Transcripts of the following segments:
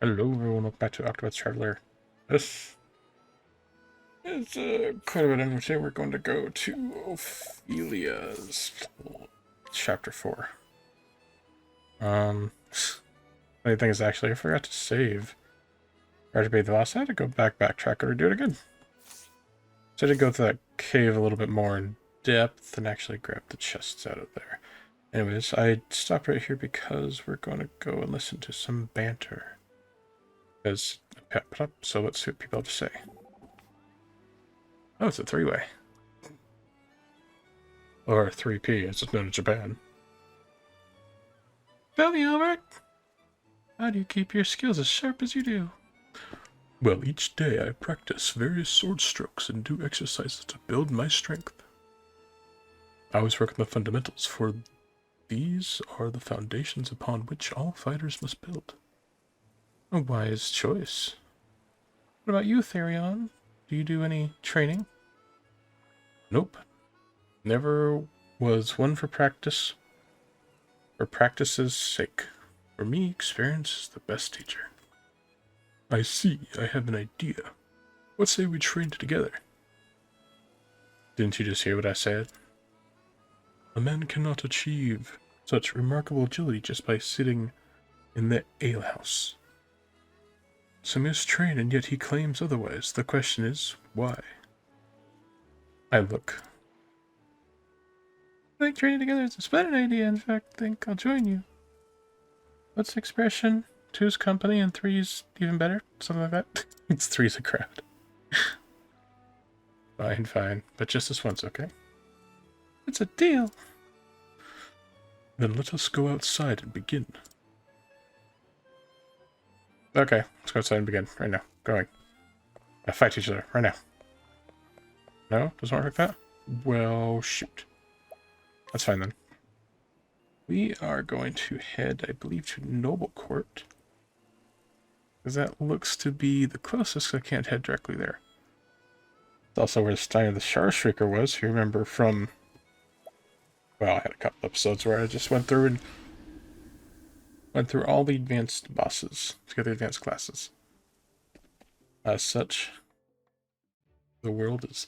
Hello everyone, welcome back to Octopath Traveler. This is quite a bit in today. We're going to go to Ophilia's chapter 4. Funny thing is actually I forgot to save. Tried to beat the boss. I had to go backtrack or do it again. So I had to go to that cave a little bit more in depth and actually grab the chests out of there. Anyways, I stopped right here because we're going to go and listen to some banter. Because I pepped up, so let's see what people have to say. Oh, it's a three-way. Or 3P, as it's known in Japan. Tell me, Albert! How do you keep your skills as sharp as you do? Well, each day I practice various sword strokes and do exercises to build my strength. I always work on the fundamentals, for these are the foundations upon which all fighters must build. A wise choice. What about you, Therion? Do you do any training? Nope. Never was one for practice. For practice's sake. For me, experience is the best teacher. I see. I have an idea. What say we train together? Didn't you just hear what I said? A man cannot achieve such remarkable agility just by sitting in the alehouse. Some is trained, and yet he claims otherwise. The question is, why? I look. I think training together is a splendid idea. In fact, I think I'll join you. What's the expression? Two's company and three's even better? Something like that? It's three's a crowd. Fine. But just this once, okay? It's a deal. Then let us go outside and begin. Okay, let's go outside and begin. Right now. Going. Fight each other. Right now. No? Doesn't work like that? Well, shoot. That's fine then. We are going to head, I believe, to Noble Court. Because that looks to be the closest. I can't head directly there. It's also where the Stein of the Shardshrieker was. If you remember from... Well, I had a couple episodes where I just went through all the advanced bosses to get the advanced classes. As such, the world is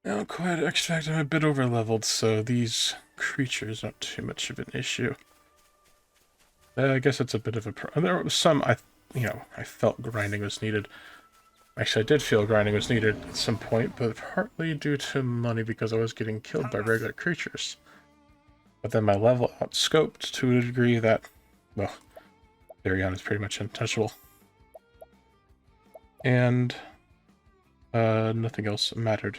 now quite expected. I'm a bit over-leveled, so these creatures aren't too much of an issue. I guess it's a bit of a there was some I felt grinding was needed. Actually, I did feel grinding was needed at some point, but partly due to money because I was getting killed by regular creatures. But then my level outscoped to a degree that, well, Therion is pretty much untouchable. And nothing else mattered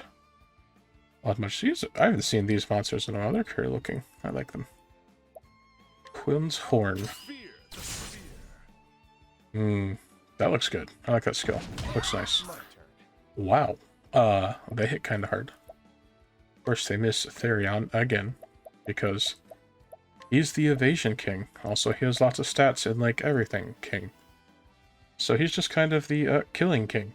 all that much. I haven't seen these monsters in a while. They're cool looking. I like them. Quillen's Horn. That looks good. I like that skill. Looks nice. Wow. They hit kind of hard. Of course, they miss Therion again. Because he's the evasion king. Also, he has lots of stats in, like, everything king. So he's just kind of the killing king.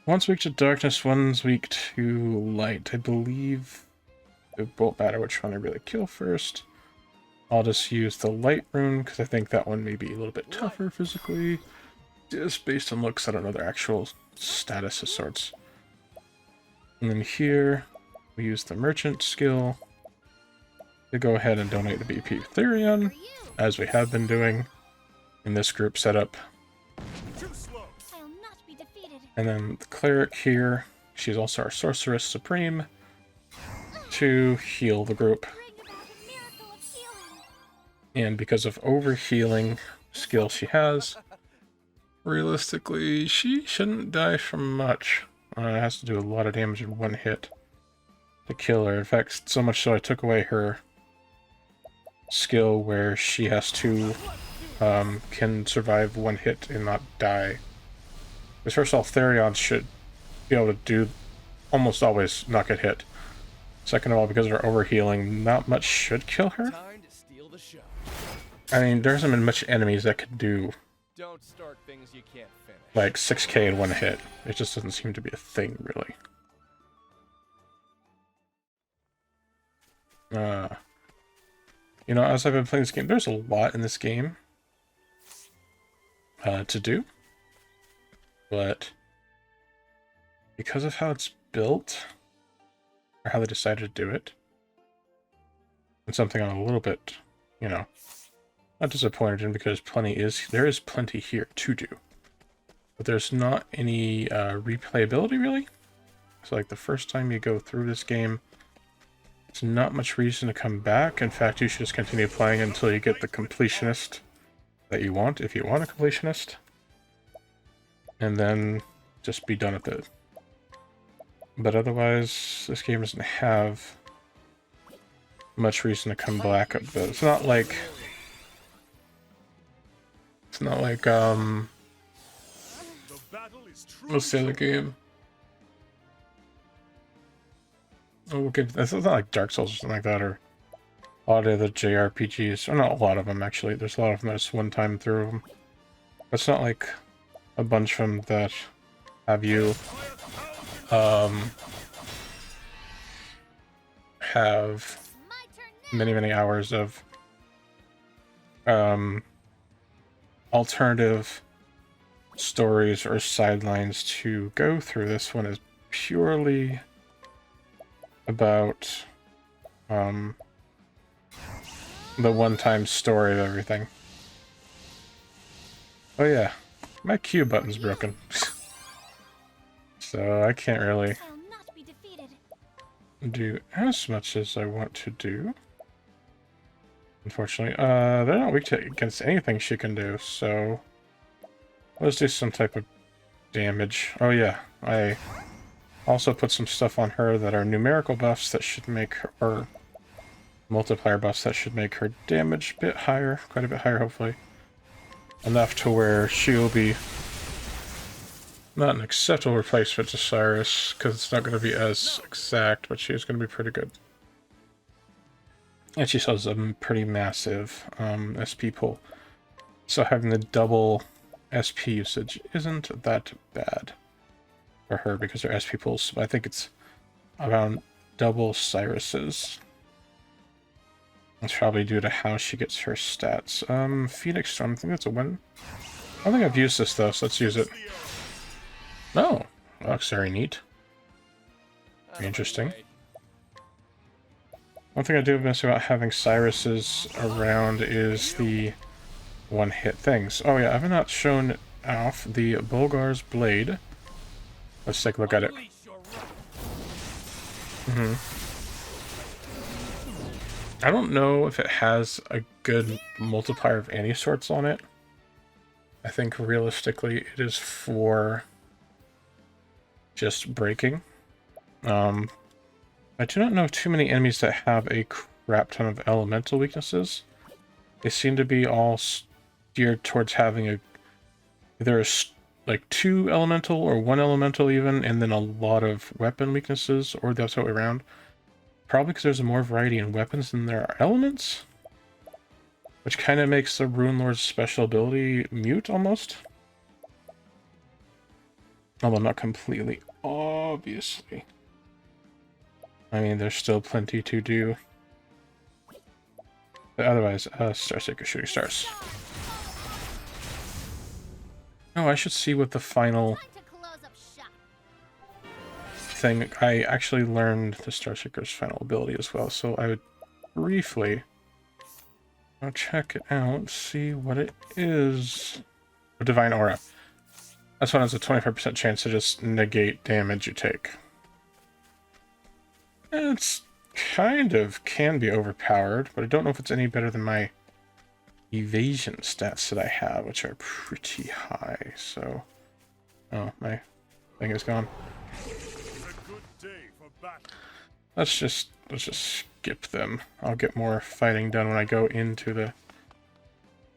One's weak to darkness, one's weak to light. I believe it won't matter which one I really kill first. I'll just use the light rune, because I think that one may be a little bit tougher physically. Just based on looks, I don't know their actual status of sorts. And then here... we use the merchant skill to go ahead and donate the BP Therion, as we have been doing in this group setup. And then the cleric here, she's also our sorceress supreme, to heal the group. And because of overhealing skill she has, realistically, she shouldn't die from much. It has to do a lot of damage in one hit to kill her. In fact, so much so I took away her skill where she has to can survive one hit and not die. Because first of all, Therion should be able to do almost always not get hit. Second of all, because of her overhealing, not much should kill her. I mean, there hasn't been much enemies that could do like 6k in one hit. It just doesn't seem to be a thing, really. You know, as I've been playing this game, there's a lot in this game to do, but because of how it's built, or how they decided to do it, and something I'm a little bit, you know, not disappointed in, because there is plenty here to do, but there's not any replayability really. So like the first time you go through this game, it's not much reason to come back. In fact, you should just continue playing until you get the completionist that you want, if you want a completionist, and then just be done with it. But otherwise, this game doesn't have much reason to come back. But it's not like what's the other game? Oh, we'll give, it's not like Dark Souls or something like that, or a lot of the JRPGs, or not a lot of them actually. There's a lot of them that's one time through them. But it's not like a bunch of them that have you have many hours of alternative stories or sidelines to go through. This one is purely about the one-time story of everything. Oh yeah, my Q button's broken. So I can't really do as much as I want to do. Unfortunately, they're not weak against anything she can do, so let's do some type of damage. Oh yeah, I also put some stuff on her that are numerical buffs that should make her, or multiplier buffs that should make her damage a bit higher, quite a bit higher hopefully. Enough to where she'll be not an acceptable replacement to Cyrus, because it's not going to be as exact, but she is going to be pretty good. And she has a pretty massive SP pool. So having the double SP usage isn't that bad for her, because her SP pools, I think it's around double Cyrus's. It's probably due to how she gets her stats. Phoenix Storm, I think that's a win. I don't think I've used this though, so let's use it. No, oh, looks very neat. Very interesting. One thing I do miss about having Cyrus's around is the one-hit things. Oh yeah, I've not shown off the Bulgar's Blade. Let's take a look at it. I don't know if it has a good multiplier of any sorts on it. I think realistically it is for just breaking. I do not know too many enemies that have a crap ton of elemental weaknesses. They seem to be all steered towards having either like 2 elemental or 1 elemental even, and then a lot of weapon weaknesses, or the other way around. Probably because there's more variety in weapons than there are elements, which kind of makes the Rune Lord's special ability mute almost. Although not completely, obviously. I mean, there's still plenty to do. But otherwise, Starseeker shooting stars. Oh, I should see what the final thing. I actually learned the Starseeker's final ability as well, so I would briefly check it out, see what it is. A Divine Aura. This one has a 25% chance to just negate damage you take. It's kind of can be overpowered, but I don't know if it's any better than my evasion stats that I have, which are pretty high. So, oh, my thing is gone. Let's just skip them. I'll get more fighting done when I go into the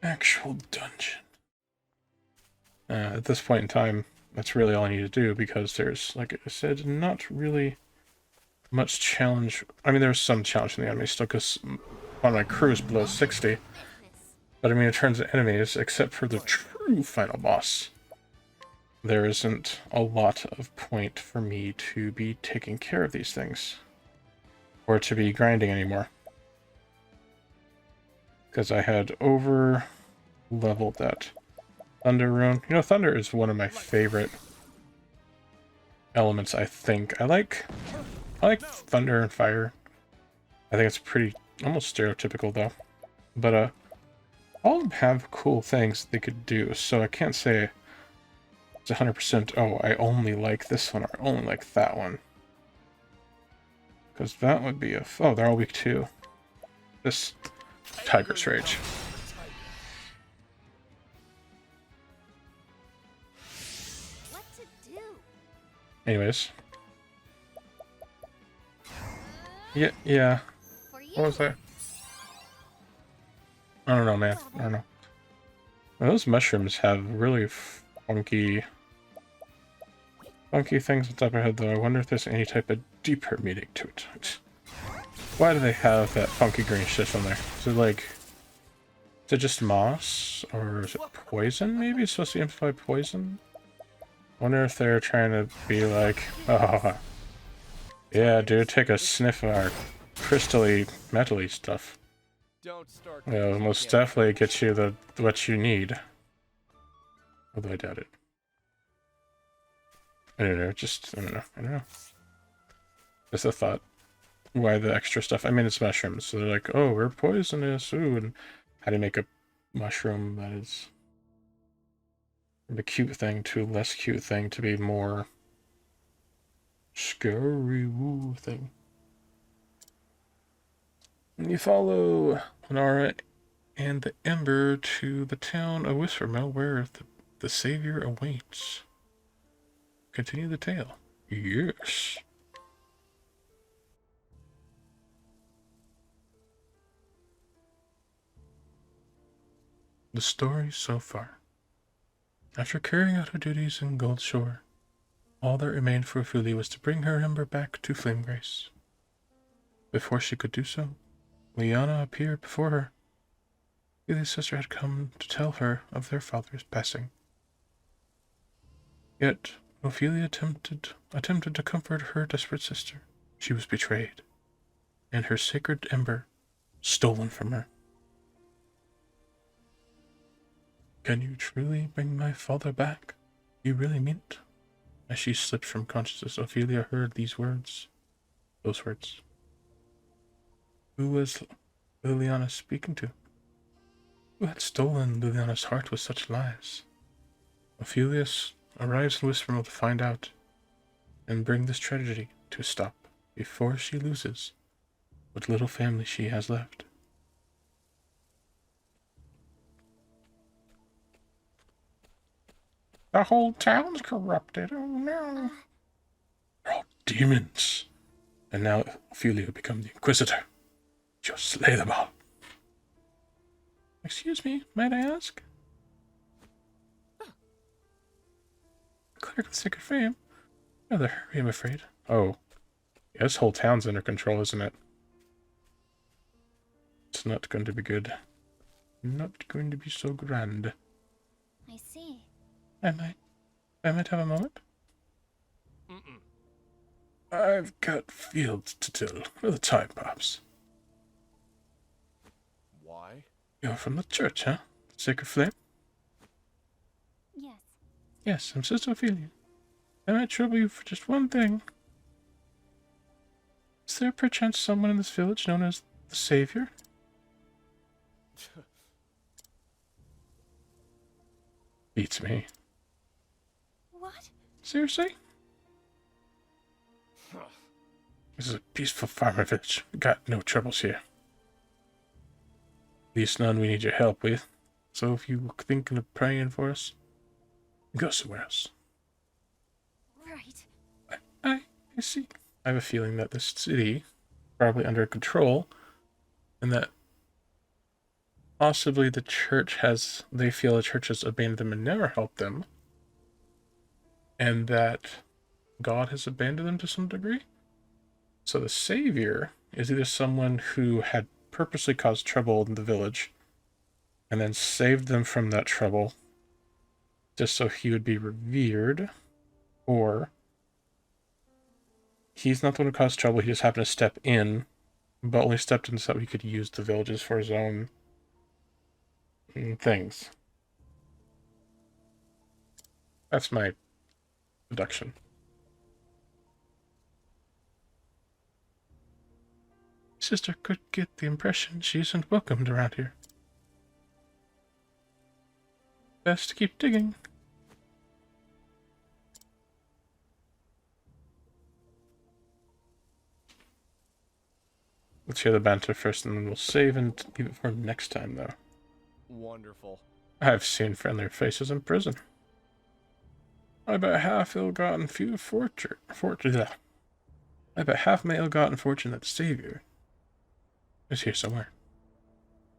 actual dungeon. At this point in time, that's really all I need to do, because there's, like I said, not really much challenge. I mean, there's some challenge in the enemy still, because one of my crew is below 60. But I mean, in terms of enemies, except for the true final boss, there isn't a lot of point for me to be taking care of these things, or to be grinding anymore, because I had over leveled that Thunder rune. You know, thunder is one of my favorite elements, I think. I like thunder and fire. I think it's pretty almost stereotypical though. But all of them have cool things they could do, so I can't say it's 100%, oh, I only like this one or I only like that one. Because that would be oh, they're all weak too. This Tiger's Rage. What to do? Anyways. Yeah. What was that? I don't know, man. I don't know. Well, those mushrooms have really funky things on top of their head, though. I wonder if there's any type of deeper meaning to it. Why do they have that funky green shit on there? Is it like... Is it just moss? Or is it poison, maybe? It's supposed to imply poison? I wonder if they're trying to be like... Oh, yeah, dude, take a sniff of our crystally, metally stuff. Yeah, it'll most definitely get you what you need. Although I doubt it. I don't know, I don't know. Just a thought. Why the extra stuff? I mean, it's mushrooms, so they're like, oh, we're poisonous, ooh, and how do you make a mushroom that is from a cute thing to a less cute thing to be more scary woo thing? And you follow Lenara and the Ember to the town of Whispermill, where the Savior awaits. Continue the tale. Yes. The story so far. After carrying out her duties in Goldshore, all that remained for Ophilia was to bring her Ember back to Flamegrace. Before she could do so, Lianna appeared before her. Ophilia's sister had come to tell her of their father's passing. Yet, Ophilia attempted to comfort her desperate sister. She was betrayed, and her sacred ember stolen from her. Can you truly bring my father back? You really mean it? As she slipped from consciousness, Ophilia heard those words. Who was Liliana speaking to? Who had stolen Liliana's heart with such lies? Ophilia arrives in Whispermill to find out and bring this tragedy to a stop before she loses what little family she has left. The whole town's corrupted. Oh no. They're all demons. And now Ophilia becomes the Inquisitor. She'll slay them all. Excuse me, might I ask? Cleric with Sacred Flame. Rather hurry, I'm afraid. Oh. Yeah, this whole town's under control, isn't it? It's not going to be good. Not going to be so grand. I see. I might have a moment. I've got fields to till for the time, perhaps. Why? You're from the church, huh? Sacred Flame? Yes. Yes, I'm Sister Ophelia. I might trouble you for just one thing. Is there perchance someone in this village known as the Savior? Beats me. What? Seriously? This is a peaceful farmer village. We got no troubles here. At least none we need your help with. So if you were thinking of praying for us, go somewhere else. Right. I see. I have a feeling that this city is probably under control, and that possibly the church they feel the church has abandoned them and never helped them, and that God has abandoned them to some degree. So the Savior is either someone who had purposely caused trouble in the village and then saved them from that trouble just so he would be revered, or he's not the one who caused trouble, he just happened to step in, but only stepped in so he could use the villages for his own things. That's my deduction. Sister could get the impression she isn't welcomed around here. Best to keep digging. Let's hear the banter first, and then we'll save and leave it for next time, though. Wonderful. I've seen friendlier faces in prison. I bet half ill-gotten I bet half my ill-gotten fortune that the Savior is here somewhere.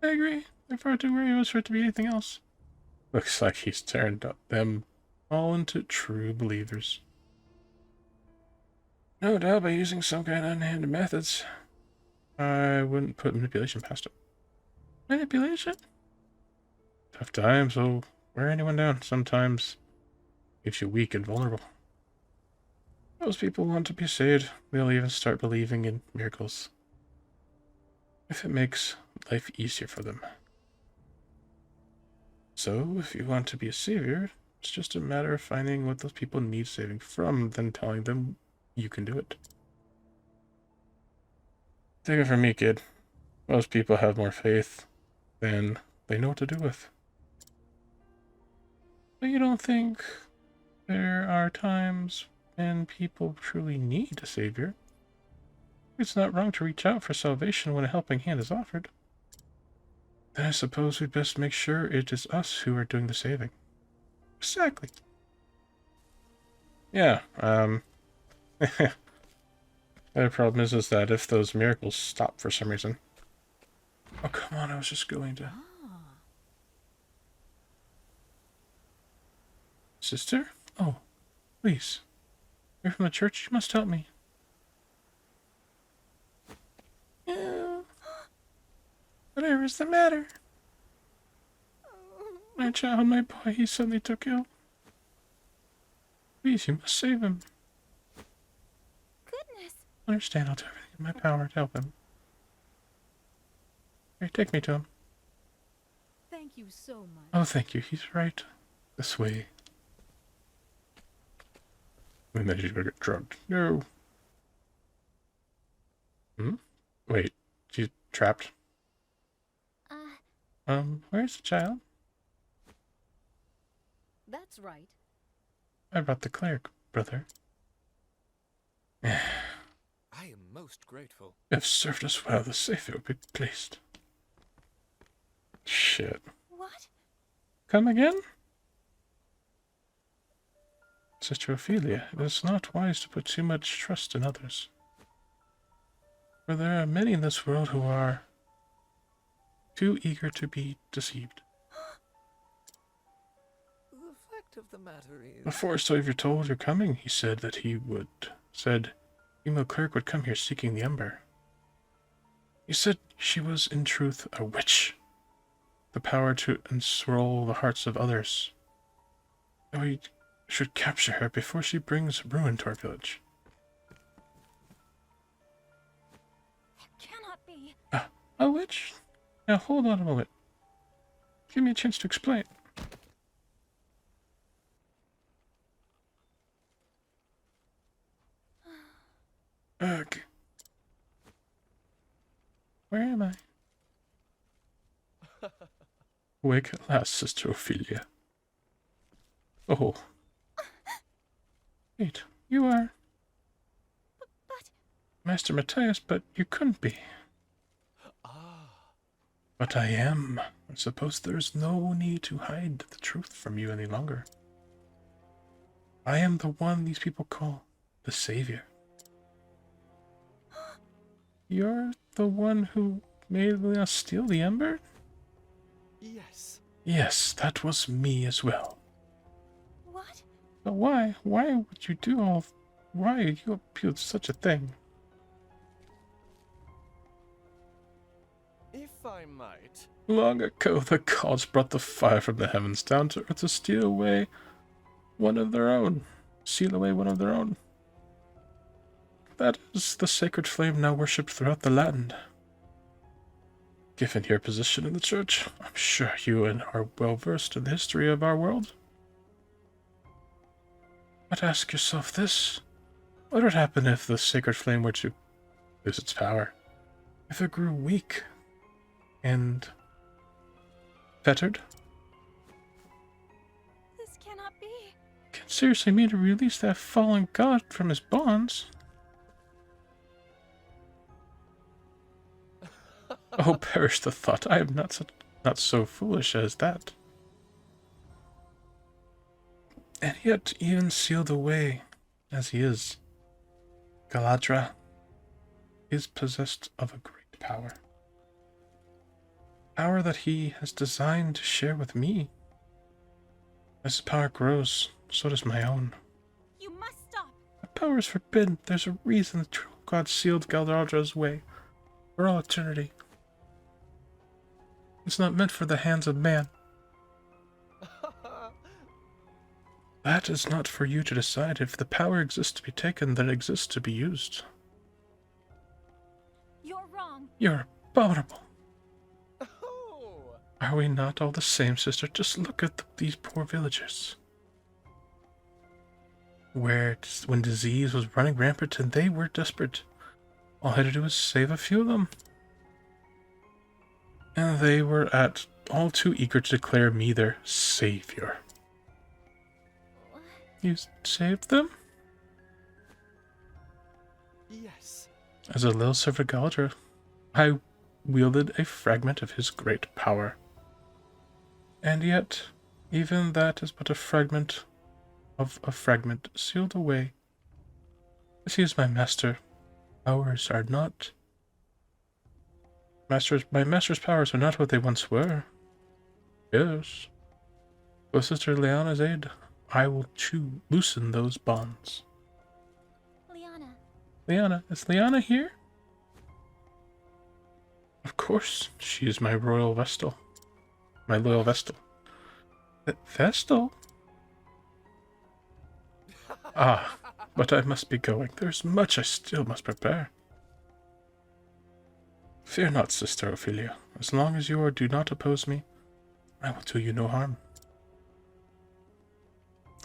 I agree. They're far too worried for it to be anything else. Looks like he's turned them all into true believers. No doubt by using some kind of unhanded methods. I wouldn't put manipulation past him. Manipulation? Tough times will wear anyone down. Sometimes makes you weak and vulnerable. Those people want to be saved. They'll even start believing in miracles, if it makes life easier for them. So, if you want to be a savior, it's just a matter of finding what those people need saving from, then telling them you can do it. Take it from me, kid. Most people have more faith than they know what to do with. But you don't think there are times when people truly need a savior? It's not wrong to reach out for salvation when a helping hand is offered. Then I suppose we'd best make sure it is us who are doing the saving. Exactly. Yeah, the problem is that if those miracles stop for some reason... Oh, come on, I was just going to... Sister? Oh, please. You're from the church, you must help me. Yeah. Whatever is the matter? My child, my boy, he suddenly took ill. Please, you must save him. Goodness. Understand, I'll do everything in my power to help him. Here, take me to him. Thank you so much. Oh, thank you. He's right. This way. And then she's gonna get drugged. No. Hmm? Wait. She's trapped. Where's the child? That's right. I brought the cleric, brother. I am most grateful. You have served us well. The Savior will be pleased. Shit. What? Come again? Sister Ophilia, it is not wise to put too much trust in others. For there are many in this world who are too eager to be deceived. The fact of the matter is... Before Savior told you're coming, he said that he would... female cleric would come here seeking the Ember. He said she was in truth a witch. The power to enthrall the hearts of others. And we should capture her before she brings ruin to our village. It cannot be. A witch? Now hold on a moment. Give me a chance to explain. Okay. Where am I? Awake at last, Sister Ophilia. Oh. Wait, you are... But... Master Matthias, but you couldn't be. But I am. I suppose there is no need to hide the truth from you any longer. I am the one these people call the Savior. You're the one who made Lianna steal the Ember? Yes. Yes, that was me as well. What? But why? Why would you do all... Why would you appeal to such a thing? If I might... Long ago, the gods brought the fire from the heavens down to earth to steal away one of their own. Seal away one of their own. That is the sacred flame now worshipped throughout the land. Given your position in the church, I'm sure you are well versed in the history of our world. But ask yourself this. What would happen if the sacred flame were to lose its power? If it grew weak and fettered? This cannot be. Can it seriously mean to release that fallen god from his bonds? Oh, perish the thought. I am not so foolish as that. And yet, even sealed away as he is, Galadra is possessed of a great power. Power that he has designed to share with me. As his power grows, so does my own. You must stop. My power is forbidden. There's a reason the true god sealed Galadra's way for all eternity. It's not meant for the hands of man. That is not for you to decide. If the power exists to be taken, then it exists to be used. You're wrong. You're abominable. Oh. Are we not all the same, sister? Just look at these poor villagers. When disease was running rampant and they were desperate, all I had to do was save a few of them. And they were all too eager to declare me their savior. You saved them? Yes. As a little servant of Galadra, I wielded a fragment of his great power. And yet, even that is but a fragment of a fragment sealed away. As he is my master, ours are not. My master's powers are not what they once were. Yes. With Sister Lianna's aid, I will loosen those bonds. Lianna. Lianna, is Lianna here? Of course, she is my royal vestal. My loyal vestal. Vestal? Ah, but I must be going. There's much I still must prepare. Fear not, Sister Ophilia. As long as you do not oppose me, I will do you no harm.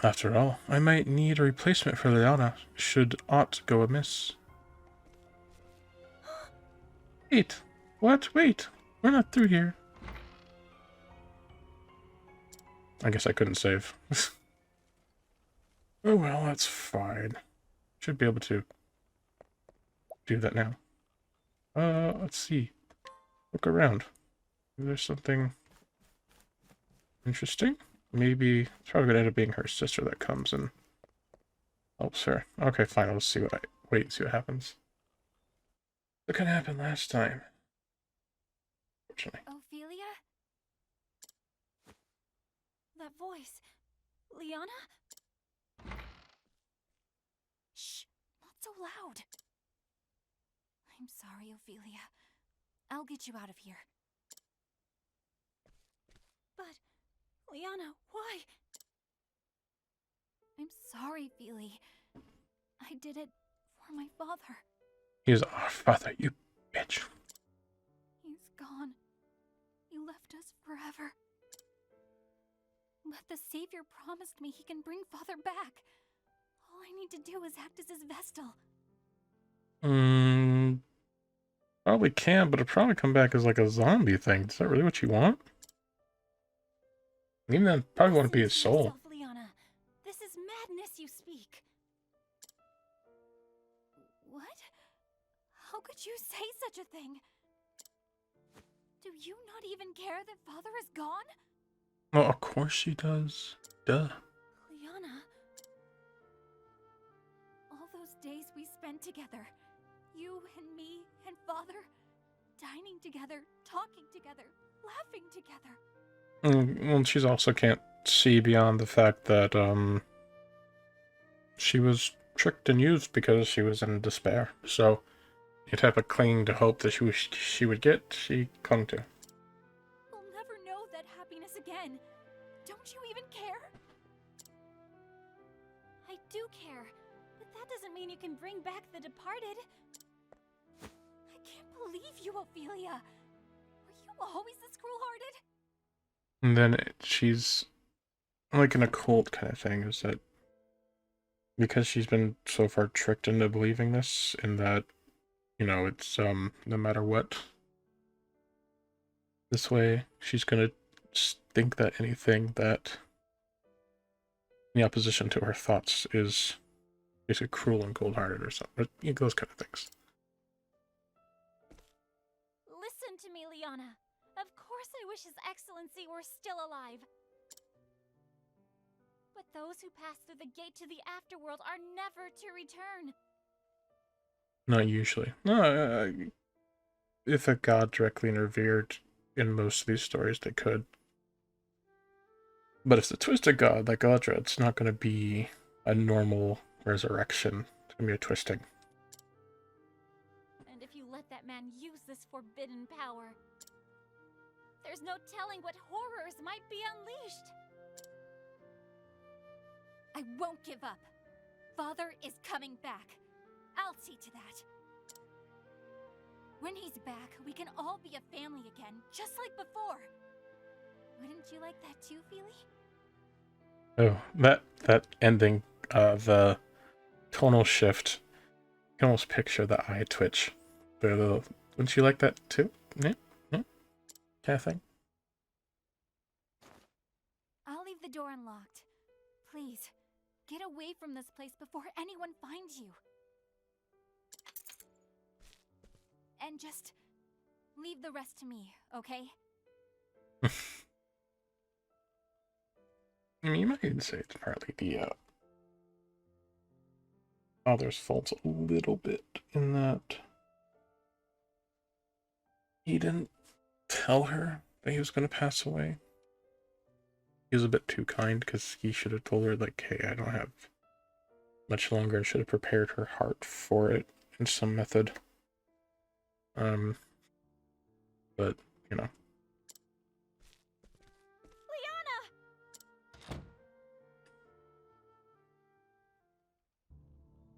After all, I might need a replacement for Lianna, should aught go amiss. Wait. What? Wait. We're not through here. I guess I couldn't save. Oh well, that's fine. Should be able to do that now. Let's see. Look around. Is there something interesting? Maybe it's probably gonna end up being her sister that comes and helps her. Okay, fine. I'll see what wait and see what happens. What kind of happened last time? Fortunately. Ophilia? That voice. Lianna? Shh. Not so loud. I'm sorry, Ophilia. I'll get you out of here. But, Lianna, why? I'm sorry, Feely. I did it for my father. He's our father, you bitch. He's gone. He left us forever. But the Savior promised me he can bring Father back. All I need to do is act as his Vestal. Probably can, but it'll probably come back as like a zombie thing. Is that really what you want? Even then, probably want to be his soul. Yourself, Lianna. This is madness you speak. What? How could you say such a thing? Do you not even care that Father is gone? Well, of course she does. Duh. Lianna. All those days we spent together. You and me and Father. Dining together, talking together, laughing together. Well, she's also can't see beyond the fact that, she was tricked and used because she was in despair. So, the type of clinging to hope that she would get, she clung to. We'll never know that happiness again. Don't you even care? I do care, but that doesn't mean you can bring back the departed. I can't believe you, Ophilia. Were you always this cruel-hearted? And then she's like an occult kind of thing, is that because she's been so far tricked into believing this, in that, you know, it's no matter what. This way, she's gonna think that anything that in opposition to her thoughts is basically cruel and cold-hearted or something. You know, those kind of things. Listen to me, Lianna. Of course I wish His Excellency were still alive. But those who pass through the gate to the afterworld are never to return. Not usually. No, if a god directly interfered in most of these stories, they could. But if it's a twisted god like Audra, it's not going to be a normal resurrection. It's going to be a twisting. And if you let that man use this forbidden power, there's no telling what horrors might be unleashed. I won't give up. Father is coming back. I'll see to that. When he's back, we can all be a family again, just like before. Wouldn't you like that too, Feely? Oh, that ending, the tonal shift, you can almost picture the eye twitch. Wouldn't you like that too? Yeah? Yeah? Kind of thing. I'll leave the door unlocked. Please, get away from this place before anyone finds you. And just leave the rest to me, okay? I mean, you might even say it's partly the father's fault a little bit, in that he didn't tell her that he was going to pass away. He was a bit too kind, because he should have told her, like, hey, I don't have much longer. I should have prepared her heart for it in some method. But, you know. Lianna!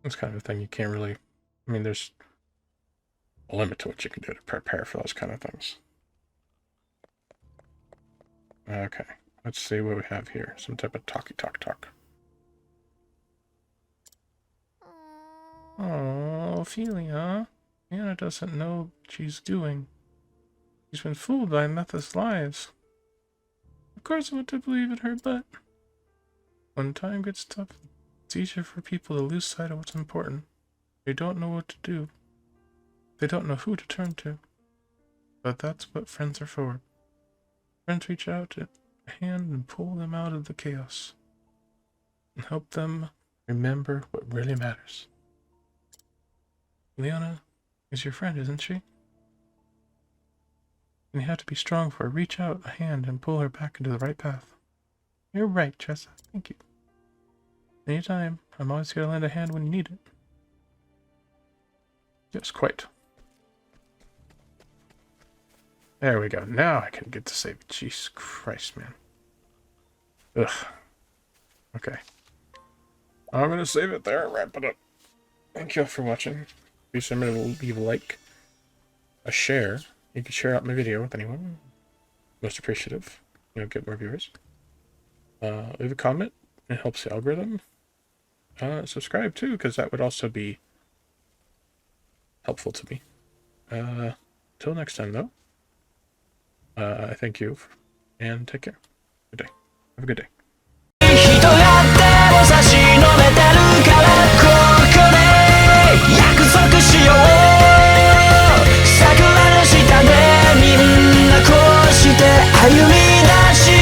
It's kind of a thing you can't really, I mean, there's a limit to what you can do to prepare for those kind of things. Okay, let's see what we have here. Some type of talk. Oh, Ophilia. Lianna doesn't know what she's doing. She's been fooled by Metha's lies. Of course I want to believe in her, but when time gets tough, it's easier for people to lose sight of what's important. They don't know what to do. They don't know who to turn to. But that's what friends are for. Friends reach out a hand and pull them out of the chaos. And help them remember what really matters. Lianna is your friend, isn't she? And you have to be strong for her. Reach out a hand and pull her back into the right path. You're right, Tressa. Thank you. Anytime. I'm always here to lend a hand when you need it. Yes, quite. There we go. Now I can get to save. Jesus Christ, man. Ugh. Okay. I'm gonna save it there and wrap it up. Thank you all for watching. Please remember to leave a like, a share. You can share out my video with anyone. Most appreciative. You know, get more viewers. Leave a comment. It helps the algorithm. Subscribe too, because that would also be helpful to me. Till next time, though. I thank you, and take care. Good day. Have a good day. 人やっても差し伸べてるからここで約束しよう桜の下でみんなこうして歩み出し